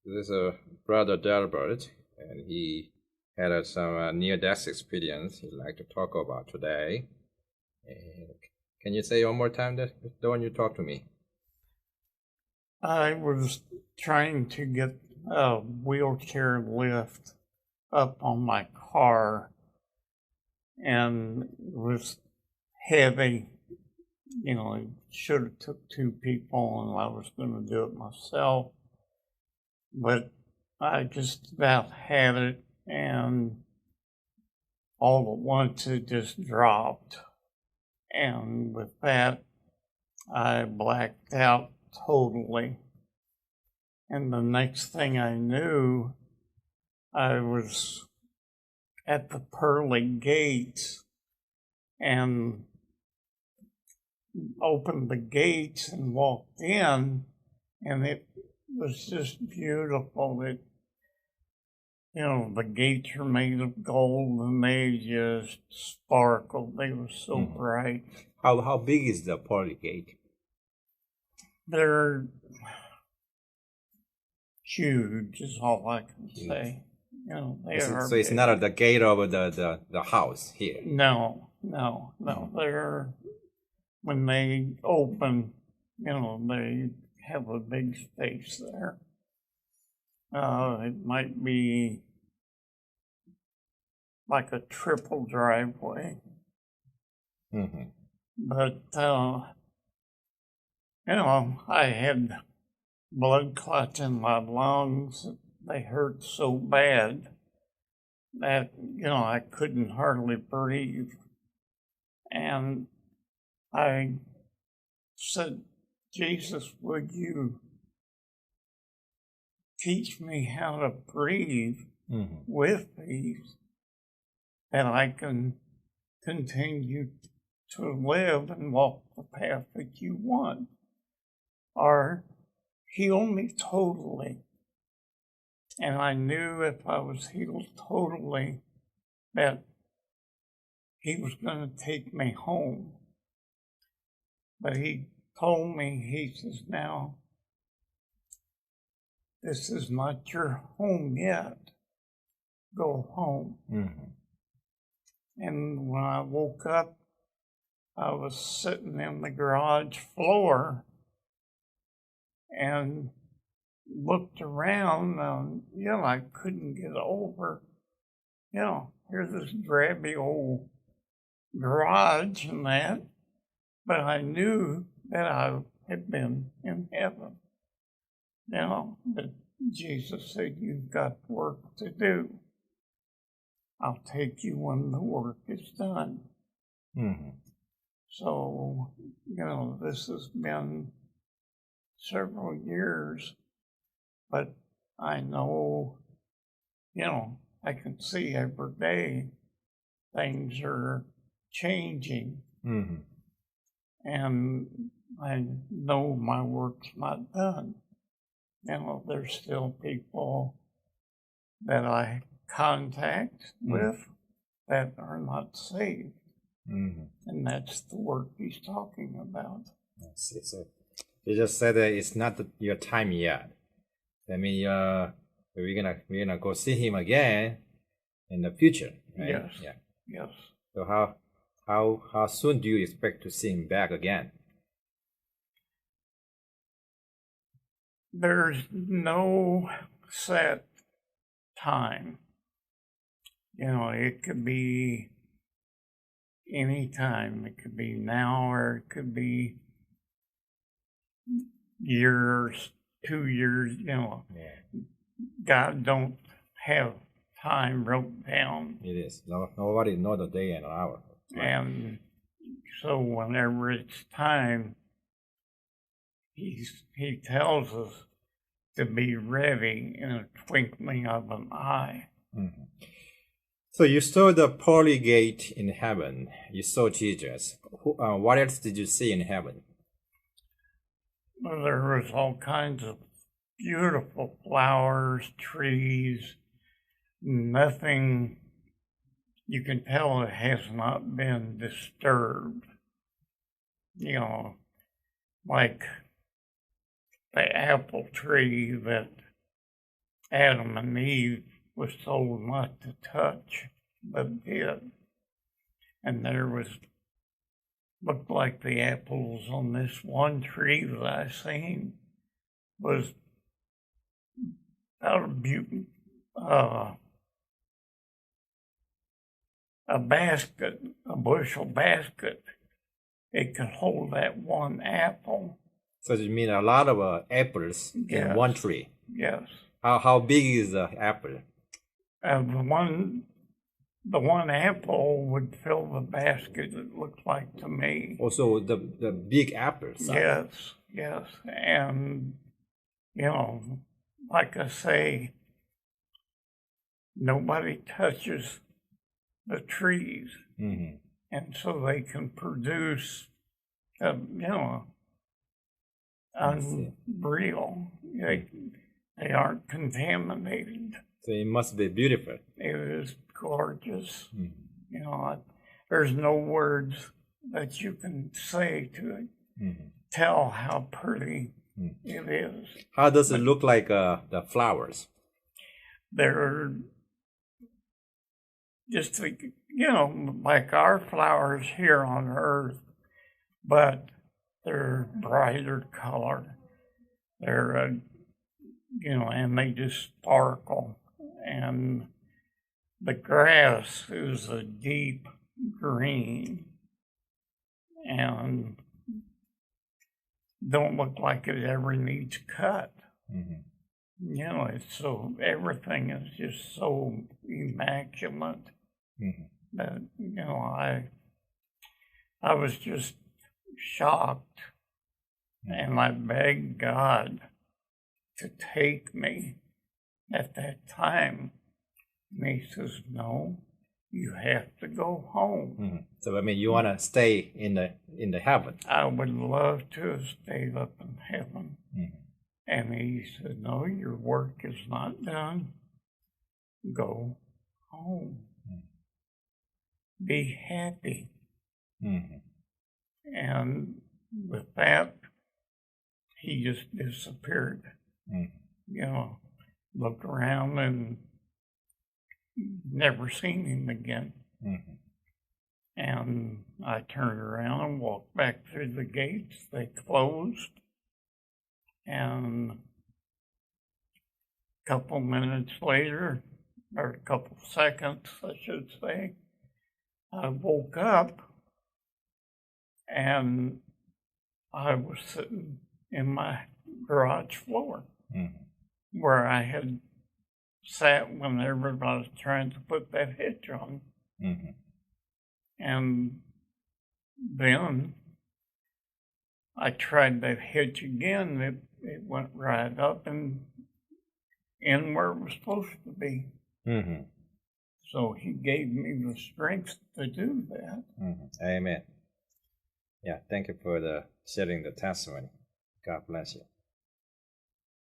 This is Brother Delbert, and he had some near-death experience he'd like to talk about today. And can you say one more time the one you talked to me? I was trying to get a wheelchair lift up on my car, and it was heavy. It should have took two people, and I was going to do it myself. But I just about had it, and all at once it just dropped. And with that, I blacked out totally. And the next thing I knew, I was at the pearly gates and opened the gates and walked in, and it was just beautiful. The gates are made of gold and they just sparkled. They were so bright. How big is the pearly gate? They're huge, is all I can say. So it's not at the gate of the house here. No. They're, when they open, they have a big space there. It might be like a triple driveway. But, I had blood clots in my lungs. They hurt so bad that, I couldn't hardly breathe. And I said, Jesus, would you teach me how to breathe with these, that I can continue to live and walk the path that you want, or heal me totally. And I knew if I was healed totally, that he was going to take me home. But he told me, he says, now, this is not your home yet. Go home. And when I woke up, I was sitting in the garage floor and looked around, and, I couldn't get over, here's this drabby old garage and that, but I knew that I had been in heaven. But Jesus said, you've got work to do. I'll take you when the work is done. So, this has been several years, but I know, I can see every day things are changing. And I know my work's not done. There's still people that I contact with that are not saved. And that's the work he's talking about. So you just said that it's not your time yet. I mean, we're gonna go see him again in the future, right? Yes. Yeah. Yes. So how soon do you expect to see him back again? There's no set time. It could be any time. It could be now, or it could be years, 2 years. God don't have time wrote down. It is. Nobody knows the day and hour. Right? And so whenever it's time, he tells us to be ready in a twinkling of an eye. So you saw the pearly gate in heaven. You saw Jesus. What else did you see in heaven? Well, there was all kinds of beautiful flowers, trees, nothing. You can tell it has not been disturbed. Like the apple tree that Adam and Eve was told not to touch, but did. And there was, looked like the apples on this one tree that I seen was about a basket, a bushel basket. It could hold that one apple. So you mean a lot of apples in Yes. one tree? Yes. How big is the apple? The one apple would fill the basket, it looked like to me. Also, the big apples. Yes, yes. And, you know, like I say, nobody touches the trees. Mm-hmm. And so they can produce, unreal. They aren't contaminated. So it must be beautiful. It is gorgeous. Mm-hmm. There's no words that you can say to Mm-hmm. tell how pretty it is. How does it look like the flowers? They're just like our flowers here on Earth, but they're brighter color. They're, and they just sparkle. And the grass is a deep green and don't look like it ever needs cut. Mm-hmm. So everything is just so immaculate. Mm-hmm. That I was just shocked, and I begged God to take me at that time. And He says, "No, you have to go home." Mm-hmm. So I mean, you want to stay in the heaven? I would love to have stayed up in heaven. Mm-hmm. And He said, "No, your work is not done. Go home. Be happy." Mm-hmm. And with that, he just disappeared. Mm-hmm. Looked around and never seen him again. Mm-hmm. And I turned around and walked back through the gates. They closed. And a couple minutes later, or a couple seconds, I should say, I woke up and I was sitting in my garage floor where I had sat when everybody was trying to put that hitch on. Mm-hmm. And then I tried that hitch again. It went right up and in where it was supposed to be. Mm-hmm. So He gave me the strength to do that. Mm-hmm. Amen. Yeah, thank you for sharing the testimony. God bless you.